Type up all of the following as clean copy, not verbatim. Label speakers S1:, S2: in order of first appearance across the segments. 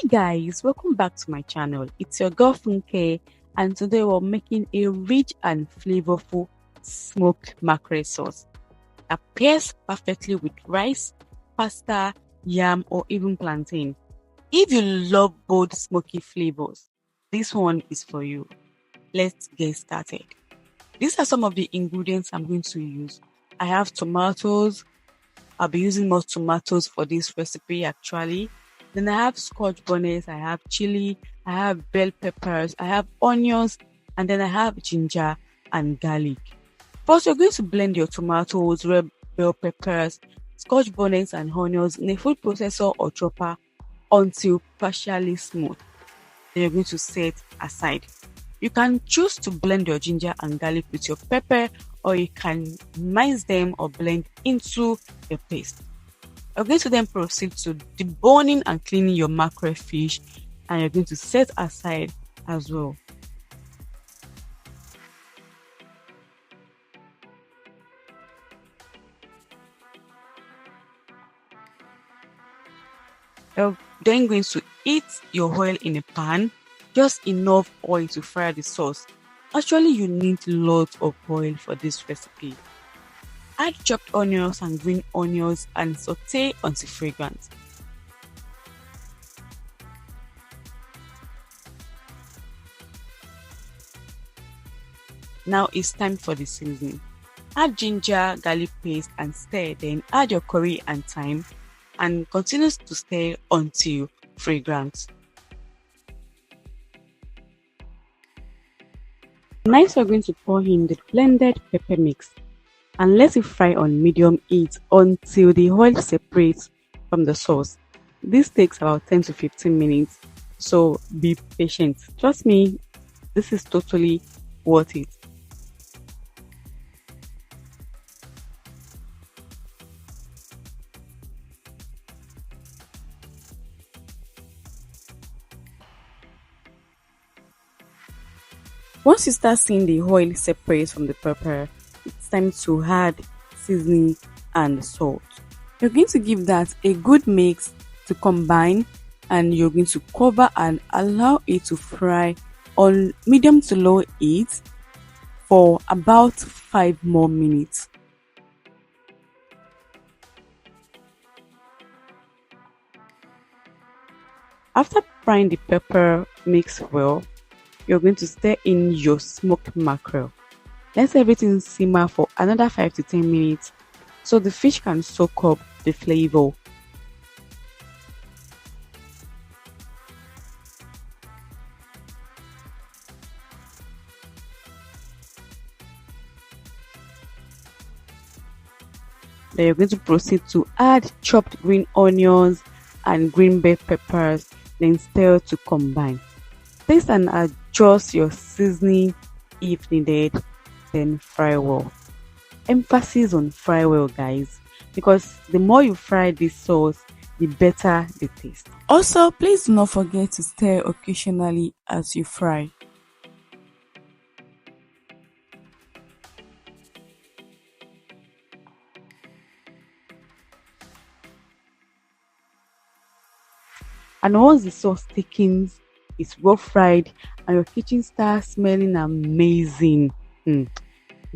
S1: Guys, welcome back to my channel. It's your girl Funke, and today we're making a rich and flavorful smoked mackerel sauce that pairs perfectly with rice, pasta, yam, or even plantain. If you love bold smoky flavors, this one is for you. Let's get started. These are some of the ingredients I'm going to use. I have tomatoes. I'll be using more tomatoes for this recipe actually. Then I have Scotch bonnets, I have chili, I have bell peppers, I have onions, and then I have ginger and garlic. First, you're going to blend your tomatoes, red bell peppers, Scotch bonnets, and onions in a food processor or chopper until partially smooth. Then you're going to set aside. You can choose to blend your ginger and garlic with your pepper, or you can mince them or blend into a paste. You're going to then proceed to deboning and cleaning your mackerel fish, and you're going to set aside as well. You're then going to heat your oil in a pan, just enough oil to fry the sauce. Actually, you need lots of oil for this recipe. Add chopped onions and green onions and saute until fragrant. Now it's time for the seasoning. Add ginger, garlic paste and stir, then add your curry and thyme and continue to stir until fragrant. Next, we're going to pour in the blended pepper mix and let it fry on medium heat until the oil separates from the sauce. This takes about 10 to 15 minutes, so be patient. Trust me, this is totally worth it. Once you start seeing the oil separate from the pepper, it's time to add seasoning and salt. You're going to give that a good mix to combine, and you're going to cover and allow it to fry on medium to low heat for about 5 more minutes. After frying the pepper mix well, you're going to stir in your smoked mackerel. Let everything simmer for another 5 to 10 minutes so the fish can soak up the flavor. Then you're going to proceed to add chopped green onions and green bell peppers, then stir to combine. Taste and adjust your seasoning if needed, then fry well. Emphasis on fry well, guys, because the more you fry this sauce, the better the taste. Also, please do not forget to stir occasionally as you fry. And once the sauce thickens, it's well fried, and your kitchen starts smelling amazing,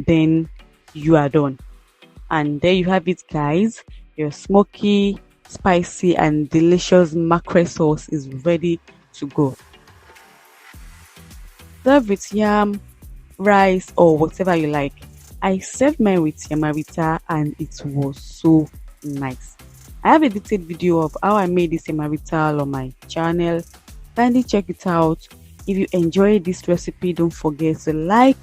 S1: then you are done. And there you have it, guys. Your smoky, spicy and delicious mackerel sauce is ready to go. Serve with yam, rice or whatever you like. I served mine with yamarita and it was so nice. I have a detailed video of how I made this yamarita on my channel. Kindly check it out. If you enjoyed this recipe, don't forget to like,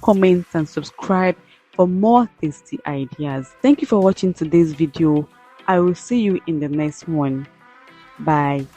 S1: comment and subscribe for more tasty ideas. Thank you for watching today's video. I will see you in the next one. Bye.